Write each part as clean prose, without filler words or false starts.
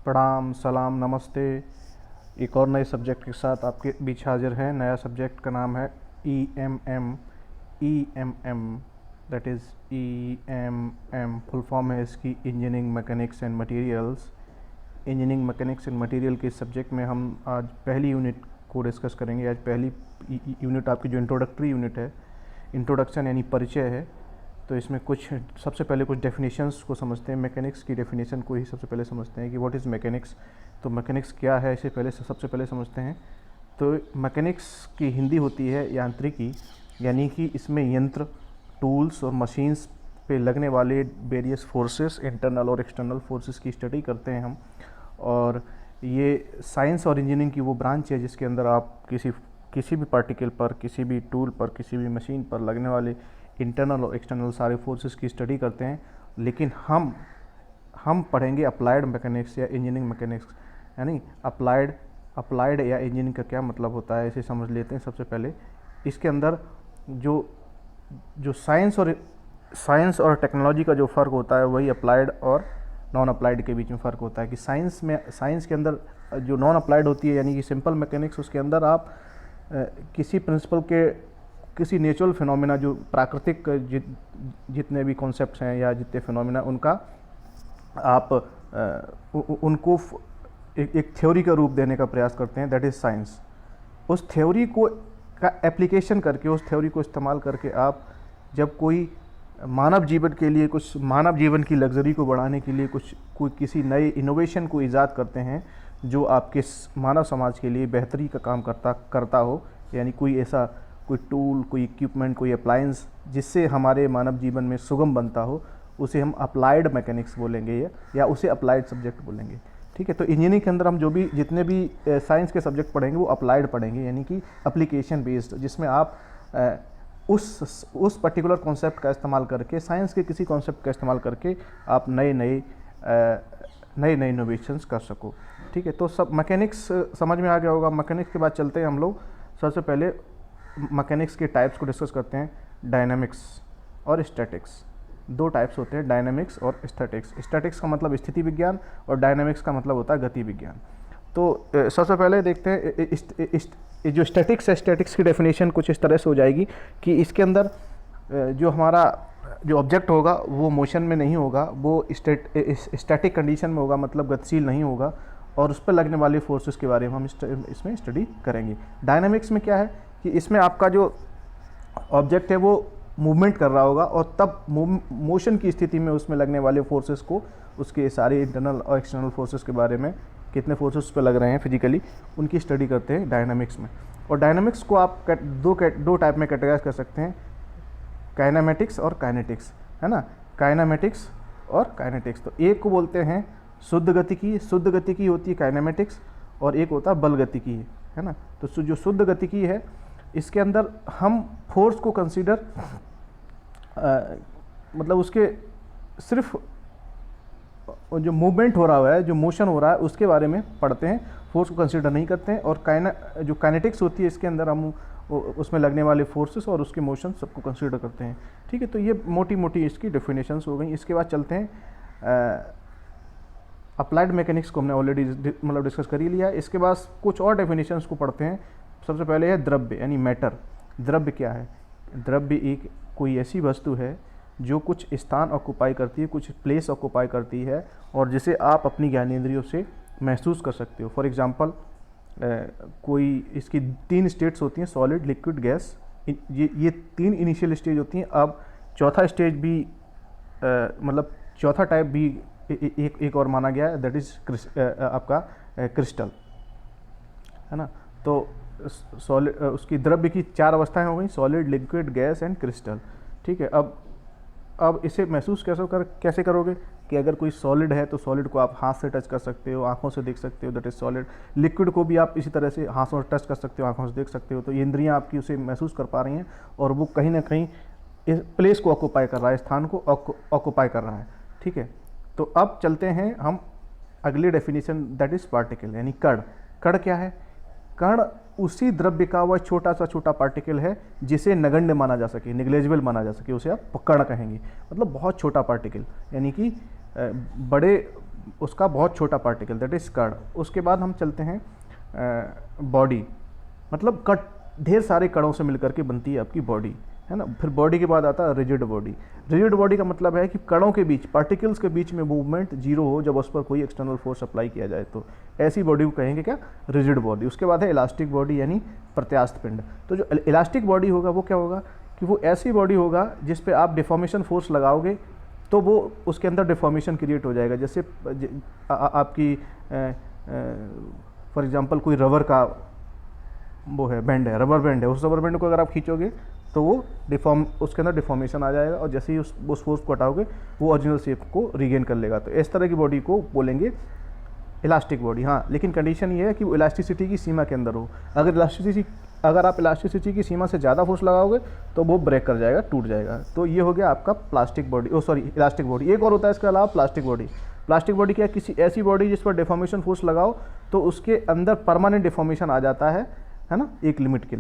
प्रणाम, सलाम, नमस्ते। एक और नए सब्जेक्ट के साथ आपके बीच हाजिर है। नया सब्जेक्ट का नाम है EMM। EMM that is EMM full form है इसकी engineering mechanics and materials. Engineering mechanics and material के सब्जेक्ट में हम आज पहली यूनिट को डिस्कस करेंगे। आज पहली यूनिट आपकी जो इंट्रोडक्टरी यूनिट है, इंट्रोडक्शन यानी परिचय है। तो इसमें कुछ सबसे पहले कुछ डेफिनेशंस को समझते हैं। मैकेनिक्स की डेफिनेशन को ही सबसे पहले समझते हैं कि व्हाट इज़ मैकेनिक्स। तो मैकेनिक्स क्या है इसे सबसे पहले समझते हैं। तो मैकेनिक्स की हिंदी होती है यांत्रिकी, यानी कि इसमें यंत्र, टूल्स और मशीन्स पे लगने वाले वेरियस फोर्सेस, इंटरनल और एक्सटर्नल फोर्सेस की स्टडी करते हैं हम। और ये साइंस और इंजीनियरिंग की वो ब्रांच है जिसके अंदर आप किसी भी पार्टिकल पर, किसी भी टूल पर, किसी भी मशीन पर लगने वाले इंटरनल और एक्सटर्नल सारे फोर्सेस की स्टडी करते हैं। लेकिन हम पढ़ेंगे अप्लाइड मैकेनिक्स या इंजीनियरिंग मैकेनिक्स, यानी अप्लाइड या इंजीनियरिंग का क्या मतलब होता है इसे समझ लेते हैं। सबसे पहले इसके अंदर जो साइंस और टेक्नोलॉजी का जो फ़र्क होता है वही अप्लाइड और नॉन अप्लाइड के बीच में फ़र्क होता है। कि साइंस के अंदर जो नॉन अप्लाइड होती है, यानी कि सिंपल मैकेनिक्स, उसके अंदर आप किसी प्रिंसिपल के, किसी नेचुरल फिनोमिना, जो प्राकृतिक जितने भी कॉन्सेप्ट्स हैं या जितने फिनोमिना, उनका आप उनको एक थ्योरी का रूप देने का प्रयास करते हैं, दैट इज़ साइंस। उस थ्योरी को का एप्लीकेशन करके, उस थ्योरी को इस्तेमाल करके आप जब कोई मानव जीवन के लिए, कुछ मानव जीवन की लग्जरी को बढ़ाने के लिए कोई किसी नए इनोवेशन को ईजाद करते हैं जो आपके मानव समाज के लिए बेहतरी का काम करता हो, यानी कोई ऐसा कोई टूल, कोई इक्विपमेंट, कोई अप्लायंस जिससे हमारे मानव जीवन में सुगम बनता हो, उसे हम अप्लाइड मैकेनिक्स बोलेंगे या उसे अप्लाइड सब्जेक्ट बोलेंगे। ठीक है। तो इंजीनियरिंग के अंदर हम जितने भी साइंस के सब्जेक्ट पढ़ेंगे वो अप्लाइड पढ़ेंगे, यानी कि एप्लीकेशन बेस्ड, जिसमें आप उस पर्टिकुलर कॉन्सेप्ट का इस्तेमाल करके, साइंस के किसी कॉन्सेप्ट का इस्तेमाल करके आप नए इनोवेशंस कर सको। ठीक है। तो सब मैकेनिक्स समझ में आ गया होगा। मैकेनिक्स के बाद चलते हैं हम लोग सबसे पहले मैकेनिक्स के टाइप्स को डिस्कस करते हैं। डायनामिक्स और स्टैटिक्स, दो टाइप्स होते हैं, डायनामिक्स और स्टैटिक्स। स्टैटिक्स का मतलब स्थिति विज्ञान और डायनामिक्स का मतलब होता है गति विज्ञान। तो सबसे पहले देखते हैं जो स्टैटिक्स है, स्टैटिक्स की डेफिनेशन कुछ इस तरह से हो जाएगी कि इसके अंदर जो हमारा जो ऑब्जेक्ट होगा वो मोशन में नहीं होगा, वो स्टैटिक कंडीशन में होगा, मतलब गतिशील नहीं होगा, और उस पर लगने वाले फोर्सेस के बारे में हम इसमें स्टडी करेंगे। डायनामिक्स में क्या है कि इसमें आपका जो ऑब्जेक्ट है वो मूवमेंट कर रहा होगा, और तब मोशन की स्थिति में उसमें लगने वाले फोर्सेस को, उसके सारे इंटरनल और एक्सटर्नल फोर्सेस के बारे में, कितने फोर्सेस पे लग रहे हैं फिजिकली, उनकी स्टडी करते हैं डायनामिक्स में। और डायनामिक्स को आप दो टाइप में कैटेगराइज कर सकते हैं, काइनेमेटिक्स और काइनेटिक्स, है ना। काइनेमेटिक्स और काइनेटिक्स। तो एक को बोलते हैं शुद्ध गतिकी होती है काइनेमेटिक्स, और एक होता है बल गतिकी, है ना। तो जो शुद्ध गतिकी है, इसके अंदर हम फोर्स को कंसीडर मतलब उसके सिर्फ जो मूवमेंट हो रहा है, जो मोशन हो रहा है, उसके बारे में पढ़ते हैं, फोर्स को कंसीडर नहीं करते हैं। और जो काइनेटिक्स होती है, इसके अंदर हम उसमें लगने वाले फोर्सेस और उसके मोशन सबको कंसीडर करते हैं। ठीक है। तो ये मोटी इसकी डेफिनेशंस हो गई। इसके बाद चलते हैं अप्लाइड मैकेनिक्स को हमने ऑलरेडी मतलब डिस्कस कर ही लिया है। इसके बाद कुछ और डेफिनेशंस को पढ़ते हैं। सबसे पहले है द्रव्य, यानी मैटर। द्रव्य क्या है? द्रव्य कोई ऐसी वस्तु है जो कुछ स्थान ऑक्युपाई करती है, कुछ प्लेस ऑक्युपाई करती है, और जिसे आप अपनी ज्ञानेंद्रियों से महसूस कर सकते हो। फॉर एग्जांपल कोई, इसकी 3 स्टेट्स होती हैं, सॉलिड, लिक्विड, गैस। ये 3 इनिशियल स्टेज होती हैं। अब चौथा स्टेज भी मतलब चौथा टाइप भी एक और माना गया है, दैट इज़ आपका क्रिस्टल, है ना। तो सॉलिड, उसकी द्रव्य की 4 अवस्थाएं हो गई, solid, liquid, gas and crystal. ठीक है। अब इसे महसूस कैसे करोगे कि अगर कोई सॉलिड है तो सॉलिड को आप हाथ से टच कर सकते हो, आंखों से देख सकते हो, दैट इज सॉलिड। लिक्विड को भी आप इसी तरह से हाथों से टच कर सकते हो, आंखों से देख सकते हो। तो ये इंद्रियां आपकी उसे महसूस कर पा रही हैं, और वो कहीं ना कहीं इस प्लेस को ऑक्युपाई कर रहा है, स्थान को ऑक्युपाई कर रहा है। ठीक है। तो अब चलते हैं हम अगली डेफिनेशन, दैट इज पार्टिकल, यानी कण। कण क्या है? कण उसी द्रव्य का वह छोटा पार्टिकल है जिसे नगण्य माना जा सके, निग्लेजिबल माना जा सके, उसे आप कण कहेंगे। मतलब बहुत छोटा पार्टिकल, यानी कि उसका बहुत छोटा पार्टिकल, दैट इज कण। उसके बाद हम चलते हैं बॉडी, मतलब ढेर सारे कणों से मिलकर के बनती है आपकी बॉडी, है ना। फिर बॉडी के बाद आता है रिजिड बॉडी। रिजिड बॉडी का मतलब है कि कणों के बीच, पार्टिकल्स के बीच में मूवमेंट जीरो हो जब उस पर कोई एक्सटर्नल फोर्स अप्लाई किया जाए, तो ऐसी बॉडी को कहेंगे क्या, रिजिड बॉडी। उसके बाद है इलास्टिक बॉडी यानी प्रत्यास्थ पिंड। तो जो इलास्टिक बॉडी होगा वो क्या होगा कि वो ऐसी बॉडी होगा जिस पे आप डिफॉर्मेशन फोर्स लगाओगे तो वो उसके अंदर डिफॉर्मेशन क्रिएट हो जाएगा। जैसे आपकी फॉर एग्जांपल कोई रबर का वो है, बैंड है, रबर बैंड है, उस रबर बैंड को अगर आप खींचोगे तो वो उसके अंदर डिफॉर्मेशन आ जाएगा और जैसे ही उस फोर्स को हटाओगे वो ओरिजिनल शेप को रिगेन कर लेगा। तो इस तरह की बॉडी को बोलेंगे इलास्टिक बॉडी। हाँ, लेकिन कंडीशन ये है कि वो इलास्टिसिटी की सीमा के अंदर हो। अगर आप इलास्टिसिटी की सीमा से ज़्यादा फोर्स लगाओगे तो वो ब्रेक कर जाएगा, टूट जाएगा। तो ये हो गया आपका प्लास्टिक बॉडी, इलास्टिक बॉडी। एक और होता है इसके अलावा प्लास्टिक बॉडी। प्लास्टिक बॉडी क्या है, किसी ऐसी बॉडी जिस पर डिफॉर्मेशन फोर्स लगाओ तो उसके अंदर परमानेंट डिफॉर्मेशन आ जाता है ना, एक लिमिट के,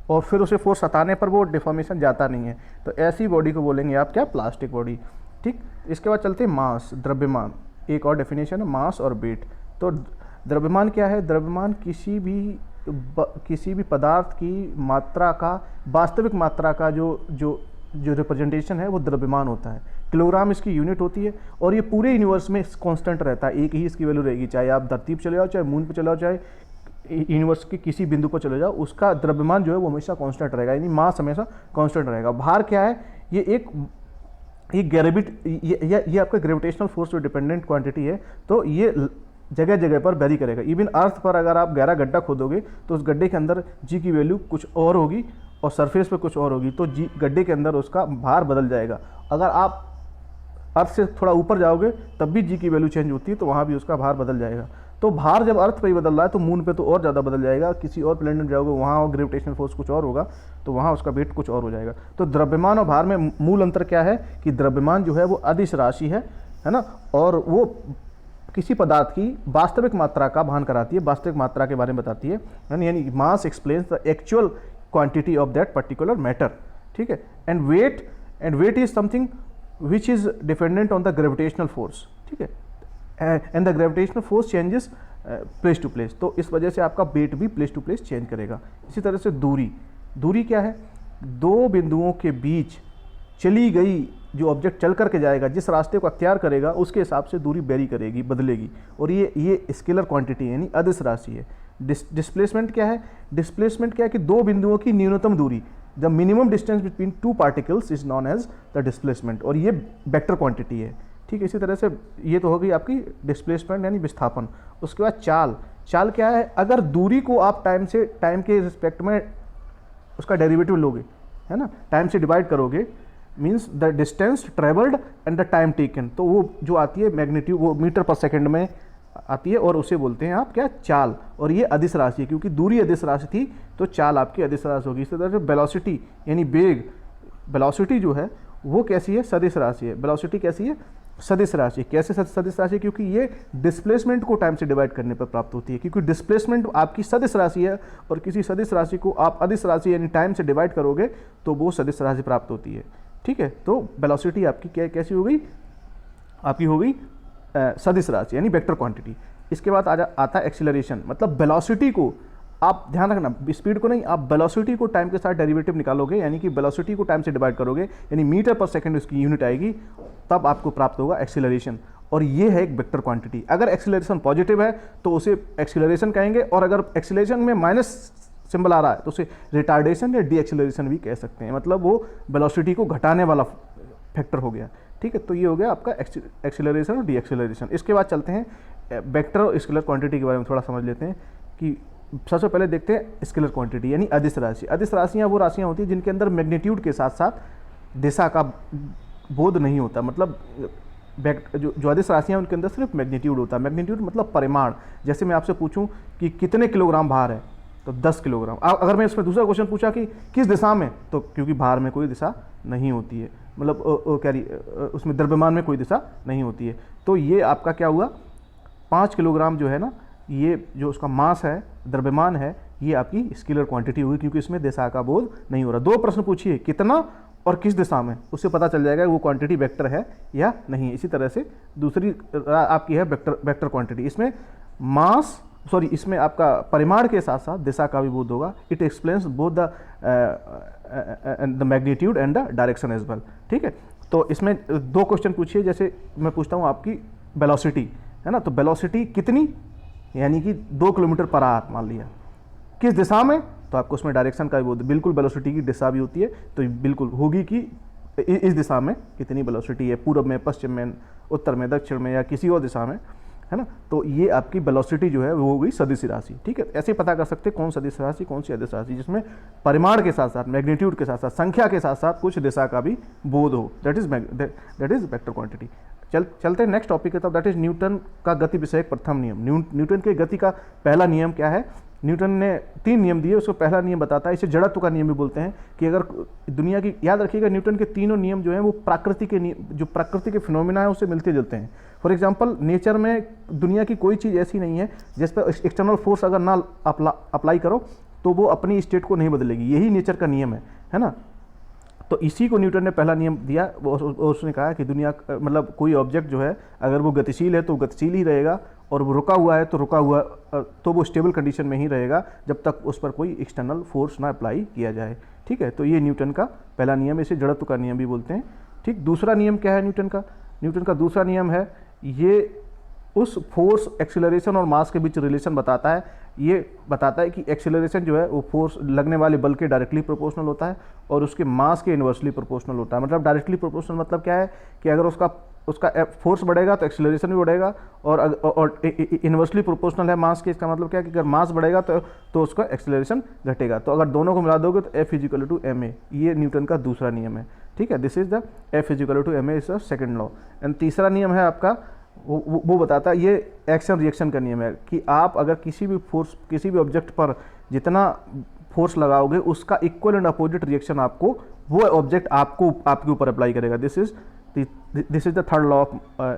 और फिर उसे फोर्स हटाने पर वो डिफॉर्मेशन जाता नहीं है। तो ऐसी बॉडी को बोलेंगे आप क्या, प्लास्टिक बॉडी। ठीक, इसके बाद चलते हैं मास, द्रव्यमान। एक और डेफिनेशन है मास और वेट। तो द्रव्यमान क्या है, द्रव्यमान किसी भी पदार्थ की मात्रा का, वास्तविक मात्रा का जो रिप्रेजेंटेशन है वो द्रव्यमान होता है। किलोग्राम इसकी यूनिट होती है और ये पूरे यूनिवर्स में कांस्टेंट रहता है, एक ही इसकी वैल्यू रहेगी, चाहे आप धरती पर चले जाओ, चाहे मून पर चले जाओ, चाहे यूनिवर्स के किसी बिंदु पर चले जाओ, उसका द्रव्यमान जो है वो हमेशा कांस्टेंट रहेगा, यानी मास हमेशा कांस्टेंट रहेगा। भार क्या है, ये आपका ग्रेविटेशनल फोर्स जो डिपेंडेंट क्वांटिटी है, तो ये जगह जगह पर वेरी करेगा। इवन अर्थ पर अगर आप गहरा गड्ढा खोदोगे तो उस गड्ढे के अंदर जी की वैल्यू कुछ और होगी और सरफेस पे कुछ और होगी, तो जी गड्ढे के अंदर उसका भार बदल जाएगा। अगर आप अर्थ से थोड़ा ऊपर जाओगे तब भी जी की वैल्यू चेंज होती है, तो वहाँ भी उसका भार बदल जाएगा। तो भार जब अर्थ पे ही बदल रहा है तो मून पे तो और ज़्यादा बदल जाएगा। किसी और प्लेनेट में जाओगे वहाँ ग्रेविटेशनल फोर्स कुछ और होगा, तो वहाँ उसका वेट कुछ और हो जाएगा। तो द्रव्यमान और भार में मूल अंतर क्या है कि द्रव्यमान जो है वो अदिश राशि है ना, और वो किसी पदार्थ की वास्तविक मात्रा का भान कराती है, वास्तविक मात्रा के बारे में बताती है, यानी mass explains the actual quantity of that particular matter. ठीक है, and weight is something which is dependent on the gravitational force. ठीक है, and the gravitational force changes place to place, तो इस वजह से आपका वेट भी प्लेस टू प्लेस चेंज करेगा। इसी तरह से दूरी क्या है, दो बिंदुओं के बीच चली गई जो ऑब्जेक्ट चल करके जाएगा, जिस रास्ते को अख्तियार करेगा उसके हिसाब से दूरी वेरी करेगी, बदलेगी, और ये स्केलर क्वांटिटी यानी अदिश राशि है। डिस्प्लेसमेंट क्या है, डिस्प्लेसमेंट क्या है कि दो बिंदुओं की न्यूनतम दूरी, the minimum distance between two particles is known as the displacement, और ये वेक्टर क्वांटिटी है। ठीक है, इसी तरह से ये तो हो गई आपकी डिस्प्लेसमेंट यानी विस्थापन। उसके बाद चाल क्या है, अगर दूरी को आप टाइम के रिस्पेक्ट में उसका डेरिवेटिव लोगे, है ना, टाइम से डिवाइड करोगे, means the distance travelled and the time taken, तो वो जो आती है मैग्नीट्यूड, वो मीटर पर सेकंड में आती है और उसे बोलते हैं आप क्या, चाल। और ये अदिश राशि है, क्योंकि दूरी अदिश राशि थी तो चाल आपकी अदिश राशि होगी। इसी तरह से वेलोसिटी यानी वेग, वेलोसिटी जो है वो कैसी है, सदिश राशि है। वेलोसिटी कैसी है, सदिश राशि। कैसे सदिश राशि, क्योंकि ये डिस्प्लेसमेंट को टाइम से डिवाइड करने पर प्राप्त होती है, क्योंकि डिस्प्लेसमेंट आपकी सदिश राशि है और किसी सदिश राशि को आप अदिश राशि यानी टाइम से डिवाइड करोगे तो वो सदिश राशि प्राप्त होती है। ठीक है, तो वेलोसिटी आपकी कैसी हो गई, आपकी हो गई सदिश राशि यानी वेक्टर क्वांटिटी। इसके बाद आता है एक्सीलरेशन, मतलब वेलोसिटी को आप ध्यान रखना, स्पीड को नहीं, आप वेलोसिटी को टाइम के साथ डेरिवेटिव निकालोगे, यानी कि वेलोसिटी को टाइम से डिवाइड करोगे, यानी मीटर पर सेकंड उसकी यूनिट आएगी, तब आपको प्राप्त होगा एक्सीलरेशन, और ये है एक वेक्टर क्वांटिटी। अगर एक्सीलरेशन पॉजिटिव है तो उसे एक्सीलरेशन कहेंगे, और अगर एक्सीलरेशन में माइनस सिंबल आ रहा है तो उसे रिटार्डेशन या डी एक्सीलरेशन भी कह सकते हैं, मतलब वो वेलोसिटी को घटाने वाला फैक्टर हो गया। ठीक है, तो ये हो गया आपका एक्सीलरेशन और डी एक्सीलरेशन। इसके बाद चलते हैं वेक्टर और स्केलर क्वांटिटी के बारे में थोड़ा समझ लेते हैं कि सबसे पहले देखते हैं स्केलर क्वांटिटी यानी अदिश राशि। अदिश राशियाँ वो राशियाँ होती हैं जिनके अंदर मैग्नीट्यूड के साथ साथ दिशा का बोध नहीं होता, मतलब जो अदिश राशियाँ उनके अंदर सिर्फ मैग्नीट्यूड होता है। मैग्नीट्यूड मतलब परिमाण। जैसे मैं आपसे पूछूं कि कितने किलोग्राम भार है तो 10 किलोग्राम। अगर मैं इसमें दूसरा क्वेश्चन पूछा कि किस दिशा में, तो क्योंकि भार में कोई दिशा नहीं होती है, मतलब उसमें द्रव्यमान में कोई दिशा नहीं होती है, तो ये आपका क्या हुआ, 5 किलोग्राम जो है ना, ये जो उसका मास है, द्रव्यमान है, ये आपकी स्केलर क्वांटिटी हुई, क्योंकि इसमें दिशा का बोध नहीं हो रहा। दो प्रश्न पूछिए, कितना और किस दिशा में, उससे पता चल जाएगा वो क्वांटिटी वेक्टर है या नहीं। इसी तरह से दूसरी आपकी है वेक्टर क्वांटिटी। इसमें मास इसमें आपका परिमाण के साथ साथ दिशा का भी बोध होगा। It explains both the magnitude and the direction as well. ठीक है, तो इसमें दो क्वेश्चन पूछिए। जैसे मैं पूछता हूँ आपकी वेलोसिटी है ना, तो वेलोसिटी कितनी, यानी कि 2 किलोमीटर पर आवर मान लिया, किस दिशा में, तो आपको उसमें डायरेक्शन का भी बोध। बिल्कुल वेलोसिटी की दिशा भी होती है, तो बिल्कुल होगी कि इस दिशा में कितनी वेलोसिटी है, पूर्व में, पश्चिम में, उत्तर में, दक्षिण में या किसी और दिशा में, है ना। तो ये आपकी वेलोसिटी जो है वो हो गई सदिश राशि। ठीक है, ऐसे पता कर सकते हैं कौन सदिश राशि कौन सी अदिश राशि, जिसमें परिमाण के साथ साथ, मैग्नीट्यूड के साथ साथ, संख्या के साथ साथ कुछ दिशा का भी बोध हो। That is vector quantity. चलते हैं नेक्स्ट टॉपिक की तरफ, दैट इज न्यूटन का गति विषयक प्रथम नियम। न्यूटन के गति का पहला नियम क्या है? न्यूटन ने 3 नियम दिए, उसको पहला नियम बताता है, इसे जड़त्व का नियम भी बोलते हैं। कि अगर दुनिया की, याद रखिएगा न्यूटन के तीनों नियम जो हैं वो प्रकृति के जो प्रकृति के फिनोमिना है उससे मिलते जुलते हैं। फॉर एग्जांपल, नेचर में दुनिया की कोई चीज़ ऐसी नहीं है जिस पर एक्सटर्नल फोर्स अगर ना अप्लाई करो तो वो अपनी स्टेट को नहीं बदलेगी। यही नेचर का नियम है ना। तो इसी को न्यूटन ने पहला नियम दिया। उसने कहा कि दुनिया, मतलब कोई ऑब्जेक्ट जो है अगर वो गतिशील है तो गतिशील ही रहेगा, और वो रुका हुआ है तो रुका हुआ, तो वो स्टेबल कंडीशन में ही रहेगा जब तक उस पर कोई एक्सटर्नल फोर्स ना अप्लाई किया जाए। ठीक है, तो ये न्यूटन का पहला नियम, इसे जड़त्व का नियम भी बोलते हैं। ठीक, दूसरा नियम क्या है न्यूटन का? न्यूटन का दूसरा नियम है, ये उस फोर्स, एक्सीलरेशन और मास के बीच रिलेशन बताता है। ये बताता है कि एक्सीलरेशन जो है वो फोर्स लगने वाले बल के डायरेक्टली प्रोपोर्शनल होता है और उसके मास के इन्वर्सली प्रोपोर्शनल होता है। मतलब डायरेक्टली प्रोपोर्शनल मतलब क्या है कि अगर उसका फोर्स बढ़ेगा तो एक्सीलरेशन भी बढ़ेगा, और इन्वर्सली प्रोपोर्शनल है मास के। इसका मतलब क्या है कि अगर मास बढ़ेगा तो उसका एक्सीलरेशन घटेगा। तो अगर दोनों को मिला दोगे तो F=ma। ये न्यूटन का दूसरा नियम है। ठीक है, this is the F=ma is the second law. And तीसरा नियम है आपका, वो बताता है, ये एक्शन रिएक्शन का नियम है कि आप अगर किसी भी ऑब्जेक्ट पर जितना फोर्स लगाओगे उसका इक्वल एंड अपोजिट रिएक्शन आपको वो ऑब्जेक्ट आपके ऊपर अप्लाई करेगा। This is the third law of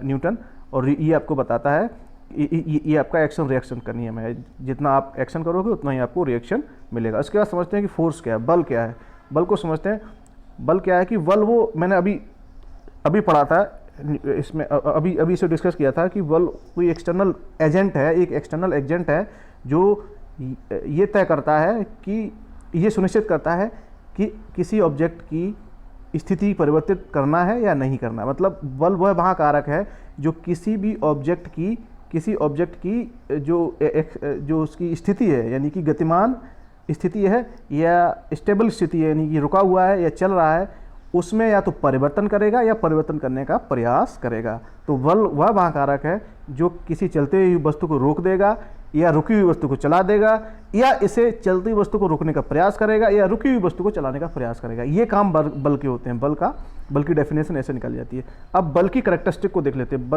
Newton. और ये आपको बताता है, ये आपका एक्शन रिएक्शन का नियम है। जितना आप एक्शन करोगे उतना ही आपको रिएक्शन मिलेगा। इसके बाद समझते हैं कि फोर्स क्या है, बल क्या है। बल को समझते हैं। बल क्या है कि बल, वो मैंने अभी पढ़ा था, इसमें अभी इसे डिस्कस किया था कि बल कोई एक्सटर्नल एजेंट है, एक एक्सटर्नल एजेंट है जो ये तय करता है कि, ये सुनिश्चित करता है कि किसी ऑब्जेक्ट की स्थिति परिवर्तित करना है या नहीं करना है। मतलब बल वह वहाँ कारक है जो किसी ऑब्जेक्ट की जो उसकी स्थिति है, यानी कि गतिमान स्थिति है या स्टेबल स्थिति है, यानी कि रुका हुआ है या चल रहा है, उसमें या तो परिवर्तन करेगा या परिवर्तन करने का प्रयास करेगा। तो बल वह वहाँ कारक है जो किसी चलते हुई वस्तु को रोक देगा या रुकी हुई वस्तु को चला देगा, या इसे चलती हुई वस्तु को रोकने का प्रयास करेगा या रुकी हुई वस्तु को चलाने का प्रयास करेगा। ये काम बल के होते हैं। बल की डेफिनेशन ऐसे निकाली जाती है। अब बल की कैरेक्टरिस्टिक को देख लेते हैं।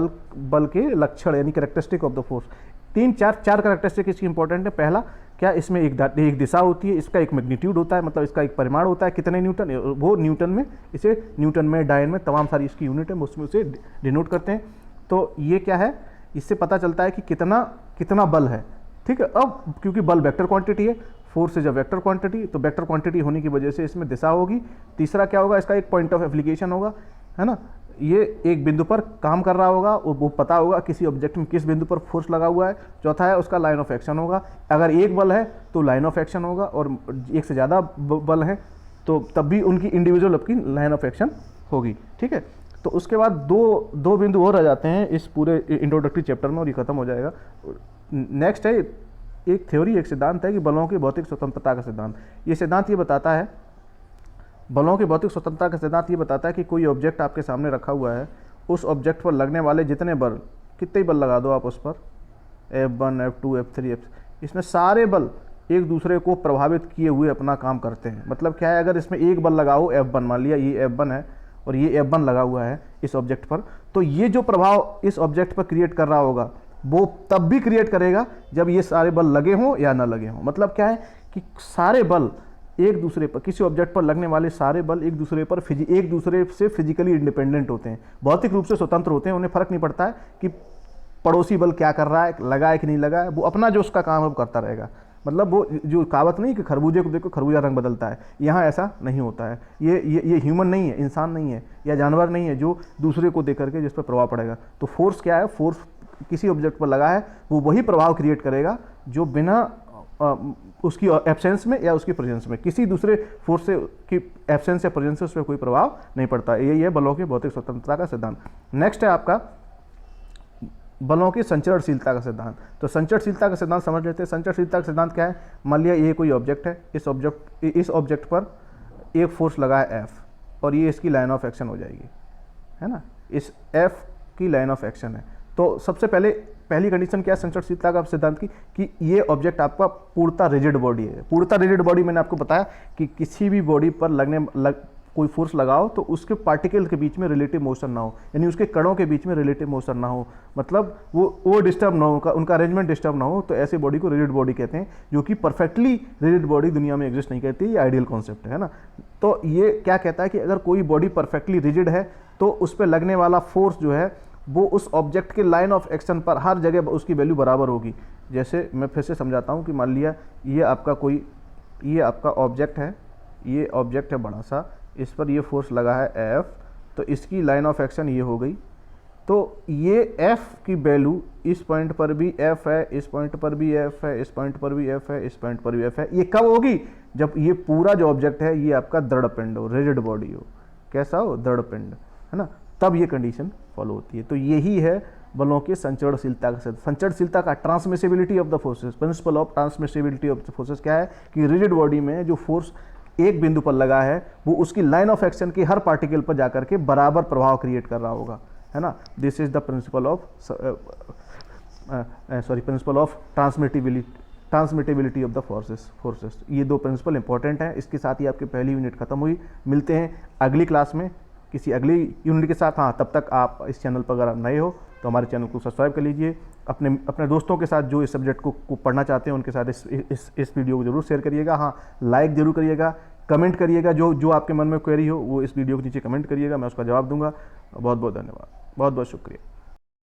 बल के लक्षण यानी कैरेक्टरिस्टिक ऑफ द फोर्स। चार कैरेक्टरिस्टिक इसकी इंपॉर्टेंट है। पहला क्या, इसमें एक दिशा होती है, इसका एक मैग्नीट्यूड होता है, मतलब इसका एक परिमाण होता है, कितने न्यूटन, वो न्यूटन में, इसे न्यूटन में, डायन में, तमाम सारी इसकी यूनिट है, उसमें उसे डिनोट करते हैं। तो ये क्या है, इससे पता चलता है कि कितना बल है। ठीक है, अब क्योंकि बल वेक्टर क्वांटिटी है, force is a vector quantity, तो वेक्टर क्वांटिटी होने की वजह से इसमें दिशा होगी। तीसरा क्या होगा, इसका एक पॉइंट ऑफ एप्लीकेशन होगा, है ना। ये एक बिंदु पर काम कर रहा होगा, वो पता होगा किसी ऑब्जेक्ट में किस बिंदु पर फोर्स लगा हुआ है। चौथा है उसका लाइन ऑफ एक्शन होगा। अगर एक बल है तो लाइन ऑफ एक्शन होगा, और एक से ज़्यादा बल है तो तब भी उनकी इंडिविजुअल आपकी लाइन ऑफ एक्शन होगी। ठीक है, तो उसके बाद दो बिंदु और रह जाते हैं इस पूरे इंट्रोडक्टरी चैप्टर में, और ये खत्म हो जाएगा। नेक्स्ट है एक थ्योरी, एक सिद्धांत है कि बलों की भौतिक स्वतंत्रता का सिद्धांत। ये सिद्धांत ये बताता है, बलों की भौतिक स्वतंत्रता का सिद्धांत ये बताता है कि कोई ऑब्जेक्ट आपके सामने रखा हुआ है, उस ऑब्जेक्ट पर लगने वाले जितने बल, कितने बल लगा दो आप उस पर, F1, F2, F3, इसमें सारे बल एक दूसरे को प्रभावित किए हुए अपना काम करते हैं। मतलब क्या है, अगर इसमें एक बल लगाओ F1, मान लिया ये F1 है और ये F1 लगा हुआ है इस ऑब्जेक्ट पर, तो ये जो प्रभाव इस ऑब्जेक्ट पर क्रिएट कर रहा होगा वो तब भी क्रिएट करेगा जब ये सारे बल लगे हों या ना लगे हों। मतलब क्या है कि सारे बल एक दूसरे पर, किसी ऑब्जेक्ट पर लगने वाले सारे बल एक दूसरे से फिजिकली इंडिपेंडेंट होते हैं, भौतिक रूप से स्वतंत्र होते हैं। उन्हें फर्क नहीं पड़ता है कि पड़ोसी बल क्या कर रहा है, लगा है कि नहीं लगा है, वो अपना जो उसका काम है वो करता रहेगा। मतलब वो जो कहावत नहीं कि खरबूजे को देखो खरबूजा रंग बदलता है, यहाँ ऐसा नहीं होता है। ये ह्यूमन नहीं है, इंसान नहीं है या जानवर नहीं है जो दूसरे को देख करके जिस पर प्रभाव पड़ेगा। तो फोर्स क्या है, फोर्स किसी ऑब्जेक्ट पर लगा है वो वही प्रभाव क्रिएट करेगा जो बिना उसकी एब्सेंस में या उसकी प्रेजेंस में, किसी दूसरे फोर्स से की एब्सेंस या प्रेजेंस से उस पर कोई प्रभाव नहीं पड़ता। यही है बलों की भौतिक स्वतंत्रता का सिद्धांत। नेक्स्ट है आपका बलों की संचरणशीलता का सिद्धांत। तो संचरणशीलता का सिद्धांत समझ लेते हैं। संचरणशीलता का सिद्धांत क्या है, मान लिया ये कोई ऑब्जेक्ट है, इस ऑब्जेक्ट पर एक फोर्स लगा है F और ये इसकी लाइन ऑफ एक्शन हो जाएगी, है ना, इस F की लाइन ऑफ एक्शन है। तो सबसे पहली कंडीशन क्या है संचरणशीलता का सिद्धांत की, कि ये ऑब्जेक्ट आपका पूर्णतः रिजिड बॉडी है। पूर्णतः रिजिड बॉडी मैंने आपको बताया कि किसी भी बॉडी पर कोई फोर्स लगाओ तो उसके पार्टिकल के बीच में रिलेटिव मोशन ना हो, यानी उसके कणों के बीच में रिलेटिव मोशन ना हो, मतलब वो डिस्टर्ब ना हो, उनका अरेंजमेंट डिस्टर्ब ना हो। तो ऐसे बॉडी को रिजिड बॉडी कहते हैं, जो कि परफेक्टली रिजिड बॉडी दुनिया में एग्जिस्ट नहीं करती। ये आइडियल कॉन्सेप्ट है ना। तो ये क्या कहता है कि अगर कोई बॉडी परफेक्टली रिजिड है तो उस पर लगने वाला फोर्स जो है वो उस ऑब्जेक्ट के लाइन ऑफ एक्शन पर हर जगह उसकी वैल्यू बराबर होगी। जैसे मैं फिर से समझाता हूँ कि मान लिया ये आपका ऑब्जेक्ट है, ये ऑब्जेक्ट है बड़ा सा, इस पर ये फोर्स लगा है F, तो इसकी लाइन ऑफ एक्शन ये हो गई। तो ये F की वैल्यू इस पॉइंट पर भी F है, इस पॉइंट पर भी F है, इस पॉइंट पर भी F है, इस पॉइंट पर भी F है। ये कब होगी, जब ये पूरा जो ऑब्जेक्ट है ये आपका दृढ़ पिंड हो, रिजिड बॉडी हो। कैसा हो, दृढ़ पिंड, है ना, तब ये कंडीशन फॉलो होती है। तो यही है बलों की संचरणशीलता का सिद्धांत। संचरणशीलता का transmissibility of the forces, principle of transmissibility of the forces क्या है कि रिजिड बॉडी में जो फोर्स एक बिंदु पर लगा है वो उसकी लाइन ऑफ एक्शन की हर पार्टिकल पर जाकर के बराबर प्रभाव क्रिएट कर रहा होगा, है ना। This is the principle of transmissibility of the forces. ये दो प्रिंसिपल इंपॉर्टेंट हैं। इसके साथ ही आपकी पहली यूनिट खत्म हुई। मिलते हैं अगली क्लास में किसी अगली यूनिट के साथ। हाँ, तब तक आप इस चैनल पर अगर नए हो तो हमारे चैनल को सब्सक्राइब कर लीजिए। अपने दोस्तों के साथ जो इस सब्जेक्ट को पढ़ना चाहते हैं उनके साथ इस वीडियो को जरूर शेयर करिएगा। हाँ, लाइक जरूर करिएगा, कमेंट करिएगा, जो आपके मन में क्वेरी हो वो इस वीडियो के नीचे कमेंट करिएगा, मैं उसका जवाब दूंगा। बहुत बहुत धन्यवाद, बहुत बहुत शुक्रिया।